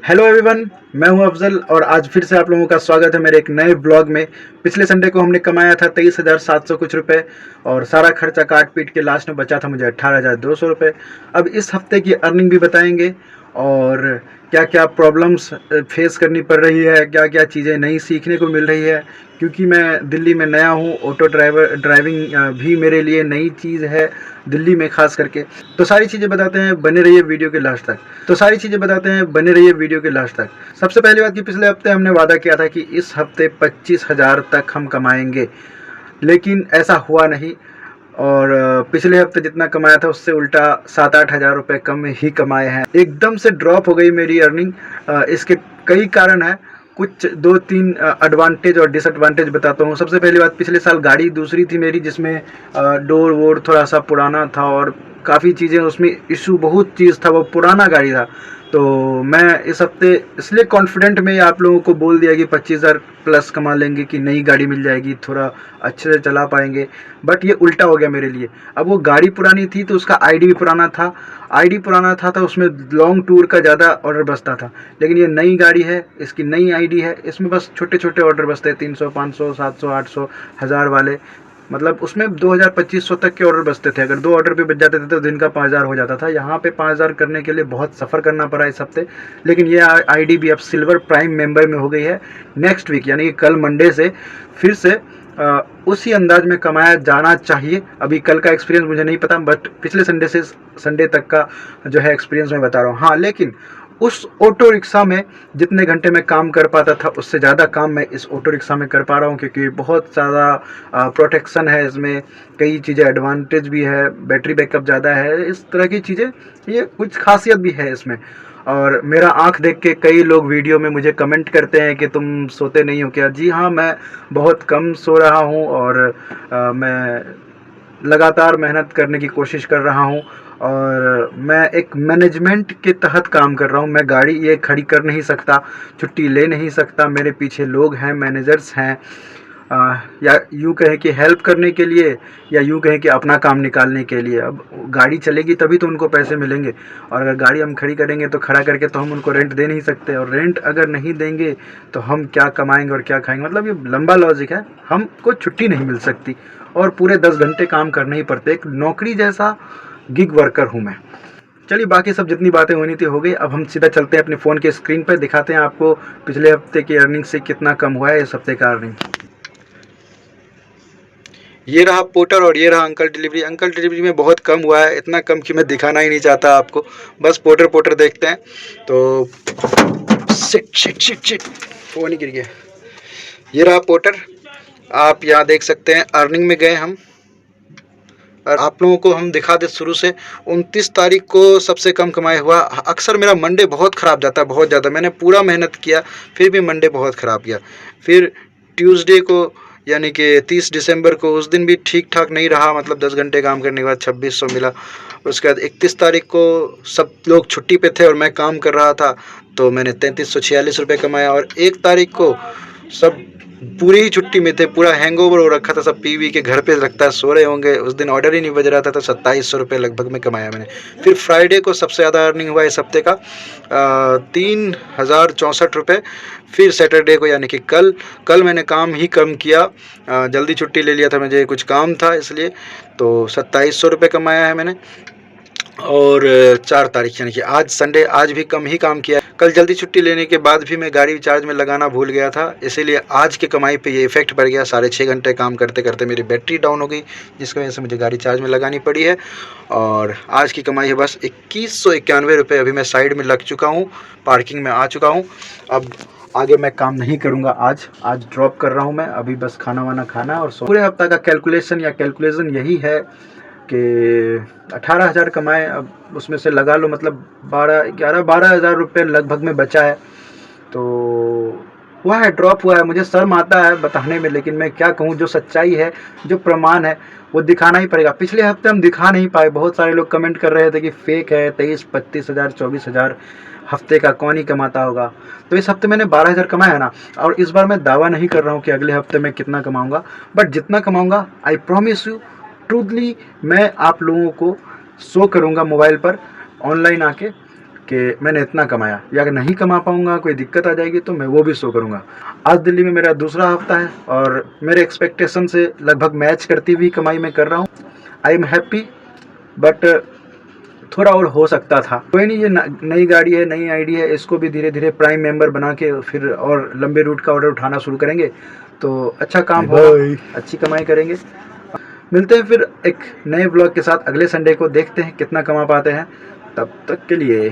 Hello everyone, मैं हूं अफजल और आज फिर से आप लोगों का स्वागत है मेरे एक नए ब्लॉग में। पिछले संडे को हमने कमाया था 23,700 कुछ रुपए और सारा खर्चा काट पीट के लास्ट में बचा था मुझे 18,200 रुपये। अब इस हफ्ते की अर्निंग भी बताएंगे और क्या क्या प्रॉब्लम्स फेस करनी पड़ रही है, क्या क्या चीज़ें नई सीखने को मिल रही है, क्योंकि मैं दिल्ली में नया हूँ। ऑटो ड्राइविंग भी मेरे लिए नई चीज़ है, दिल्ली में खास करके। तो सारी चीज़ें बताते हैं, बने रहिए वीडियो के लास्ट तक। सबसे पहली बात कि पिछले हफ्ते हमने वादा किया था कि इस हफ्ते 25,000 तक हम कमाएंगे, लेकिन ऐसा हुआ नहीं। और पिछले हफ्ते जितना कमाया था उससे उल्टा 7-8 हज़ार रुपये कम ही कमाए हैं। एकदम से ड्रॉप हो गई मेरी अर्निंग। इसके कई कारण हैं, कुछ 2-3 एडवांटेज और डिसएडवांटेज बताता हूँ। सबसे पहली बात, पिछले साल गाड़ी दूसरी थी मेरी, जिसमें डोर वोर थोड़ा सा पुराना था और काफ़ी चीज़ें उसमें इशू, बहुत चीज़ था, वो पुराना गाड़ी था। तो मैं इस हफ्ते इसलिए कॉन्फिडेंट में आप लोगों को बोल दिया कि 25,000 प्लस कमा लेंगे, कि नई गाड़ी मिल जाएगी, थोड़ा अच्छे से चला पाएंगे। बट ये उल्टा हो गया मेरे लिए। अब वो गाड़ी पुरानी थी तो उसका आईडी भी पुराना था। तो उसमें लॉन्ग टूर का ज़्यादा ऑर्डर बसता था। लेकिन ये नई गाड़ी है, इसकी नई आईडी है, इसमें बस छोटे छोटे ऑर्डर बसते हैं, 300, 500, 700, 800, 1000 वाले। मतलब उसमें 2,000-2,500 तक के ऑर्डर बचते थे। अगर 2 ऑर्डर भी बच जाते थे तो दिन का 5,000 हो जाता था। यहाँ पे 5,000 करने के लिए बहुत सफ़र करना पड़ा इस हफ्ते। लेकिन ये आईडी भी अब सिल्वर प्राइम मेंबर में हो गई है। नेक्स्ट वीक यानी कि कल मंडे से फिर से उसी अंदाज में कमाया जाना चाहिए। अभी कल का एक्सपीरियंस मुझे नहीं पता, बट पिछले संडे से संडे तक का जो है एक्सपीरियंस मैं बता रहा हूँ। हाँ, लेकिन उस ऑटो रिक्शा में जितने घंटे में काम कर पाता था उससे ज़्यादा काम मैं इस ऑटो रिक्शा में कर पा रहा हूँ, क्योंकि बहुत ज़्यादा प्रोटेक्शन है इसमें, कई चीज़ें एडवांटेज भी है, बैटरी बैकअप ज़्यादा है, इस तरह की चीज़ें, ये कुछ खासियत भी है इसमें। और मेरा आंख देख के कई लोग वीडियो में मुझे कमेंट करते हैं कि तुम सोते नहीं हो क्या। जी हाँ, मैं बहुत कम सो रहा हूँ और मैं लगातार मेहनत करने की कोशिश कर रहा हूँ। और मैं एक मैनेजमेंट के तहत काम कर रहा हूँ। मैं गाड़ी ये खड़ी कर नहीं सकता, छुट्टी ले नहीं सकता। मेरे पीछे लोग हैं, मैनेजर्स हैं, या यूँ कहें कि हेल्प करने के लिए, या यूँ कहें कि अपना काम निकालने के लिए। अब गाड़ी चलेगी तभी तो उनको पैसे मिलेंगे, और अगर गाड़ी हम खड़ी करेंगे तो खड़ा करके तो हम उनको रेंट दे नहीं सकते, और रेंट अगर नहीं देंगे तो हम क्या कमाएंगे और क्या खाएंगे। मतलब ये लंबा लॉजिक है। हमको छुट्टी नहीं मिल सकती और पूरे 10 घंटे काम करने ही पड़ते। एक नौकरी जैसा गिग वर्कर हूँ मैं। चलिए, बाकी सब जितनी बातें होनी थी हो गई। अब हम सीधा चलते हैं अपने फ़ोन के स्क्रीन पर, दिखाते हैं आपको पिछले हफ्ते की अर्निंग से कितना कम हुआ है इस हफ्ते का अर्निंग। ये रहा पोर्टर और ये रहा अंकल डिलीवरी। अंकल डिलीवरी में बहुत कम हुआ है, इतना कम कि मैं दिखाना ही नहीं चाहता आपको। बस पोर्टर देखते हैं। तो shit shit shit shit, phone ही गिर गया। ये रहा पोर्टर, आप यहाँ देख सकते हैं। अर्निंग में गए हम, और आप लोगों को हम दिखा दे शुरू से। 29 तारीख को सबसे कम कमाया हुआ। अक्सर मेरा मंडे बहुत ख़राब जाता है, बहुत ज़्यादा। मैंने पूरा मेहनत किया फिर भी मंडे बहुत ख़राब गया। फिर ट्यूसडे को यानी कि 30 दिसंबर को, उस दिन भी ठीक ठाक नहीं रहा। मतलब 10 घंटे काम करने के बाद 2600 मिला। उसके बाद 31 तारीख को सब लोग छुट्टी पे थे और मैं काम कर रहा था, तो मैंने 3346 रुपये कमाया। और 1 तारीख को सब पूरी ही छुट्टी में थे, पूरा हैंगओवर हो रखा था, सब पी के घर पे लगता है सो रहे होंगे। उस दिन ऑर्डर ही नहीं बज रहा था, तो 2700 रुपये लगभग में कमाया मैंने। फिर फ्राइडे को सबसे ज़्यादा अर्निंग हुआ इस हफ्ते का, 3,064 रुपये। फिर सैटरडे को यानी कि कल मैंने काम ही कम किया, जल्दी छुट्टी ले लिया था, मुझे कुछ काम था इसलिए। तो 2700 रुपये कमाया है मैंने। और 4 तारीख यानी कि आज संडे, आज भी कम ही काम किया। कल जल्दी छुट्टी लेने के बाद भी मैं गाड़ी चार्ज में लगाना भूल गया था, इसीलिए आज की कमाई पे ये इफ़ेक्ट पड़ गया। 6.5 घंटे काम करते करते मेरी बैटरी डाउन हो गई, जिसकी वजह से मुझे गाड़ी चार्ज में लगानी पड़ी है। और आज की कमाई है बस 2191 रुपये। अभी मैं साइड में लग चुका हूँ, पार्किंग में आ चुका हूँ। अब आगे मैं काम नहीं करूँगा, आज ड्रॉप कर रहा हूँ मैं। अभी बस खाना वाना खाना और पूरे हफ्ता का कैलकुलेशन यही है कि 18,000 कमाए। अब उसमें से लगा लो, मतलब 12 हज़ार रुपये लगभग में बचा है। तो हुआ है, ड्रॉप हुआ है। मुझे शर्म आता है बताने में, लेकिन मैं क्या कहूँ, जो सच्चाई है, जो प्रमाण है, वो दिखाना ही पड़ेगा। पिछले हफ्ते हम दिखा नहीं पाए। बहुत सारे लोग कमेंट कर रहे थे कि फेक है, 23-25 हज़ार, 24,000 हफ्ते का कौन ही कमाता होगा। तो इस हफ्ते मैंने 12,000 कमाया है ना। और इस बार मैं दावा नहीं कर रहा हूँ कि अगले हफ्ते मैं कितना कमाऊँगा, बट जितना कमाऊँगा, आई प्रॉमिस यू ट्रूथली, मैं आप लोगों को शो करूँगा मोबाइल पर ऑनलाइन आके। कि मैंने इतना कमाया, या अगर नहीं कमा पाऊँगा, कोई दिक्कत आ जाएगी तो मैं वो भी शो करूँगा। आज दिल्ली में मेरा दूसरा हफ्ता है और मेरे एक्सपेक्टेशन से लगभग मैच करती हुई कमाई मैं कर रहा हूँ। आई एम हैप्पी, बट थोड़ा और हो सकता था। कोई नहीं, ये नई गाड़ी है, नई आईडी है, इसको भी धीरे धीरे प्राइम मेंबर बना के फिर और लंबे रूट का ऑर्डर उठाना शुरू करेंगे तो अच्छा काम होगा, अच्छी कमाई करेंगे। मिलते हैं फिर एक नए ब्लॉग के साथ अगले संडे को, देखते हैं कितना कमा पाते हैं। तब तक के लिए